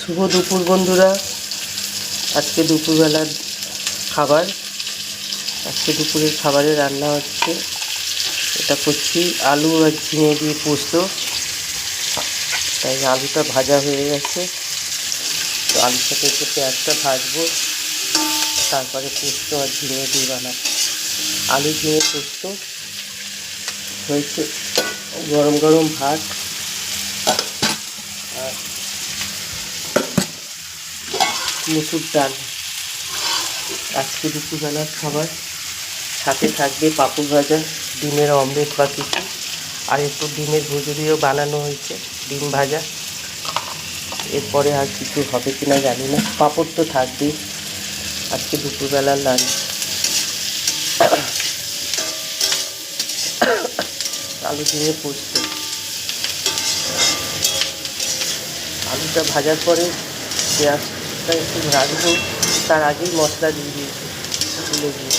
শুভ দুপুর বন্ধুরা। আজকে দুপুরবেলার খাবার, আজকে দুপুরের খাবারে রান্না হচ্ছে, এটা করছি আলু আর ঝিঙে দিয়ে পোস্ত। তাই আলুটা ভাজা হয়ে গেছে, তো আলুর সাথে একটু পেঁয়াজটা ভাজবো, তারপরে পোস্ত আর ঝিঙে দিয়ে বানাবো। আলু ঝিঙে পোস্ত হয়েছে, গরম গরম ভাত আর মুসুর ডাল আজকে দুপুরবেলার খাবার। সাথে থাকবে পাঁপড় ভাজা, ডিমের অমলেট বা কিছু, আর একটু ডিমের ভুজুরিও বানানো হয়েছে, ডিম ভাজা। এরপরে আর কিছু হবে কিনা জানি না, পাঁপড় তো থাকবেই। আজকে দুপুরবেলার লাঞ্চ আলু ঝিঙে পোস্ত। আলুটা ভাজার পরে পেঁয়াজটা একটু রাখবো, তার আগেই মশলা দিয়ে দিয়েছি, তুলে দিয়ে